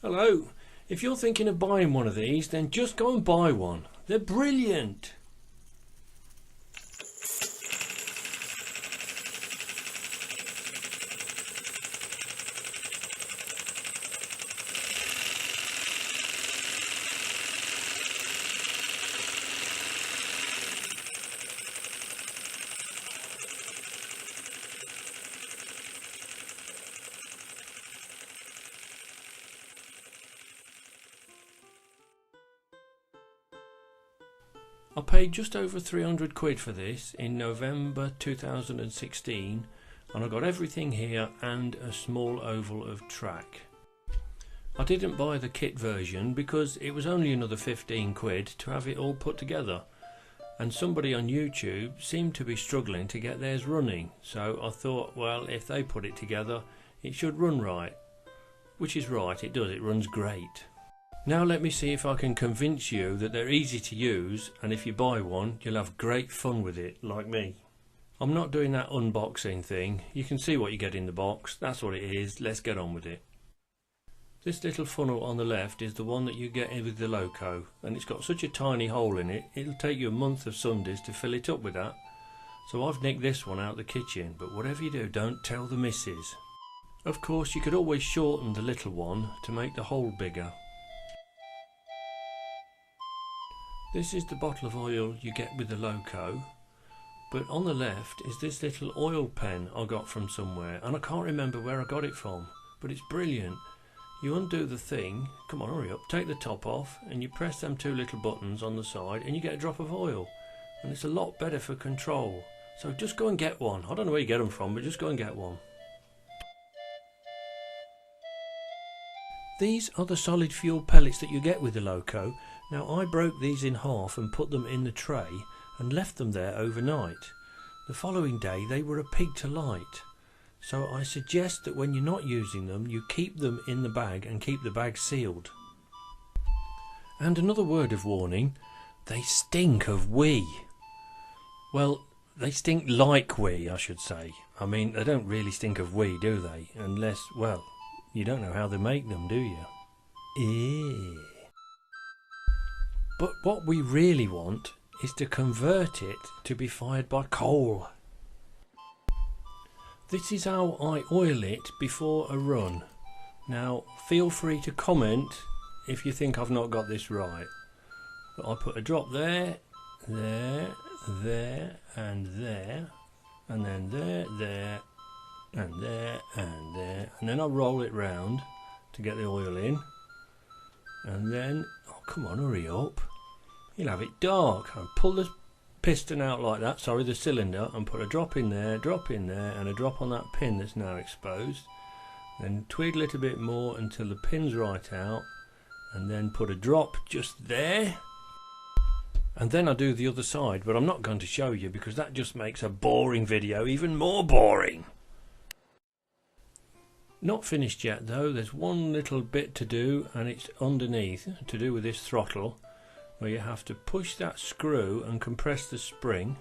Hello. If you're thinking of buying one of these, then just go and buy one. They're brilliant. I paid just over 300 quid for this in November 2016, and I got everything here and a small oval of track. I didn't buy the kit version because it was only another 15 quid to have it all put together, and somebody on YouTube seemed to be struggling to get theirs running, so I thought, well, if they put it together it should run right. Which is right, it does, it runs great. Now let me see if I can convince you that they're easy to use, and if you buy one you'll have great fun with it, like me. I'm not doing that unboxing thing. You can see what you get in the box, that's what it is. Let's get on with it. This little funnel on the left is the one that you get in with the Loco, and it's got such a tiny hole in it, it'll take you a month of Sundays to fill it up with that. So I've nicked this one out the kitchen, but whatever you do, don't tell the missus. Of course you could always shorten the little one to make the hole bigger. This is the bottle of oil you get with the Loco, but on the left is this little oil pen I got from somewhere, and I can't remember where I got it from, but it's brilliant. You undo the thing, come on hurry up, take the top off, and you press them two little buttons on the side and you get a drop of oil, and it's a lot better for control. So just go and get one. I don't know where you get them from, but just go and get one. These are the solid fuel pellets that you get with the Loco. Now I broke these in half and put them in the tray and left them there overnight. The following day they were a pig to light. So I suggest that when you're not using them you keep them in the bag and keep the bag sealed. And another word of warning, they stink of wee. Well, they stink like wee, I should say. I mean, they don't really stink of wee, do they? Unless, well, you don't know how they make them, do you? Ew. But what we really want is to convert it to be fired by coal. This is how I oil it before a run. Now feel free to comment if you think I've not got this right. But I put a drop there, there, there and there, and then there, there, and there, and there, and then I roll it round to get the oil in, and then, oh come on hurry up, you'll have it dark. I pull the piston out like that, sorry, the cylinder, and put a drop in there, and a drop on that pin that's now exposed. Then tweedle it a bit more until the pin's right out, and then put a drop just there. And then I do the other side, but I'm not going to show you because that just makes a boring video even more boring. Not finished yet though, there's one little bit to do, and it's underneath, to do with this throttle, where you have to push that screw and compress the spring,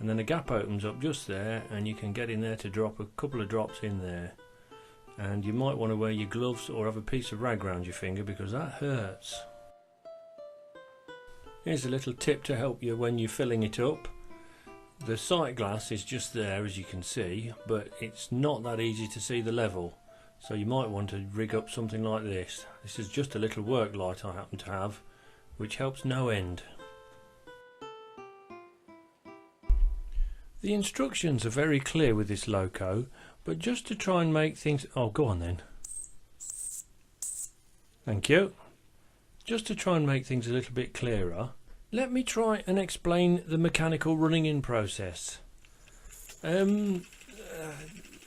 and then a gap opens up just there and you can get in there to drop a couple of drops in there. And you might want to wear your gloves or have a piece of rag around your finger because that hurts. Here's a little tip to help you when you're filling it up. The sight glass is just there as you can see, but it's not that easy to see the level. So you might want to rig up something like this. This is just a little work light I happen to have, which helps no end. The instructions are very clear with this Loco, but just to try and make things... oh, go on then. Thank you. Just to try and make things a little bit clearer, let me try and explain the mechanical running in process. No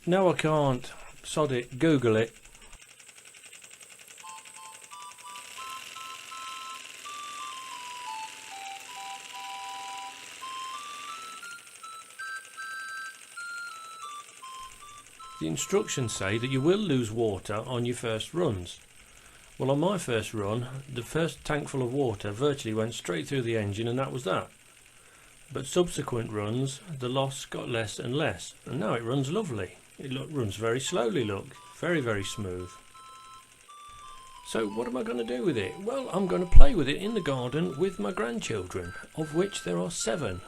I can't. Sod it, Google it. The instructions say that you will lose water on your first runs. Well, on my first run, the first tankful of water virtually went straight through the engine and that was that. But subsequent runs, the loss got less and less, and now it runs lovely. It runs very slowly, look, very, very smooth. So what am I going to do with it? Well, I'm going to play with it in the garden with my grandchildren, of which there are 7.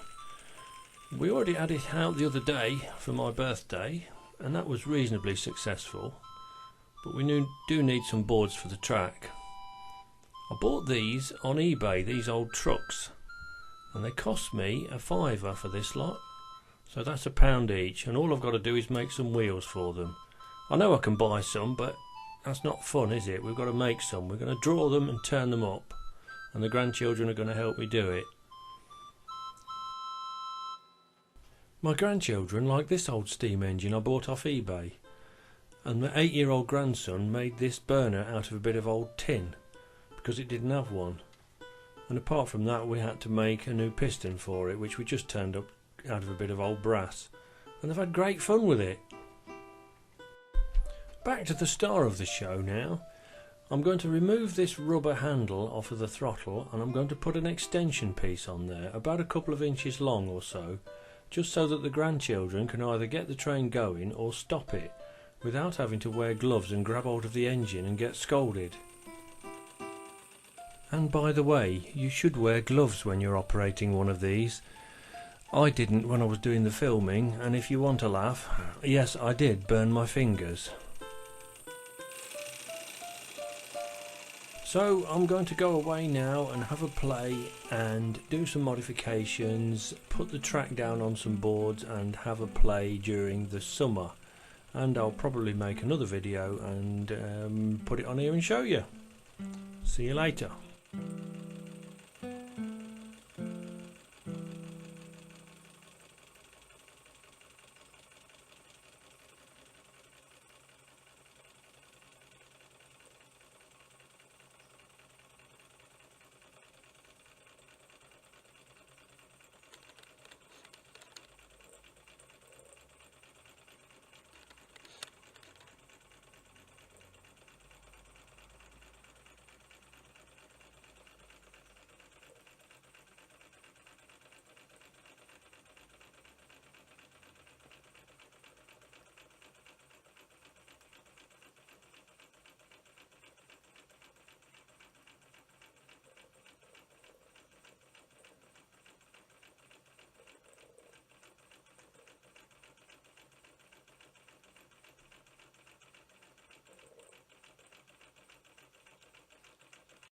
We already had it out the other day for my birthday, and that was reasonably successful, but we do need some boards for the track. I bought these on eBay, these old trucks, and they cost me a £5 for this lot, so that's £1 each, and all I've got to do is make some wheels for them. I know I can buy some, but that's not fun, is it? We've got to make some. We're going to draw them and turn them up, and the grandchildren are going to help me do it. My grandchildren like this old steam engine I bought off eBay, and my 8-year-old grandson made this burner out of a bit of old tin because it didn't have one, and apart from that we had to make a new piston for it, which we just turned up out of a bit of old brass, and they've had great fun with it. Back to the star of the show now. I'm going to remove this rubber handle off of the throttle, and I'm going to put an extension piece on there about a couple of inches long or so, just so that the grandchildren can either get the train going or stop it without having to wear gloves and grab hold of the engine and get scolded. And by the way, you should wear gloves when you're operating one of these. I didn't when I was doing the filming, and if you want a laugh, yes, I did burn my fingers. So I'm going to go away now and have a play and do some modifications, put the track down on some boards and have a play during the summer. And I'll probably make another video and put it on here and show you. See you later.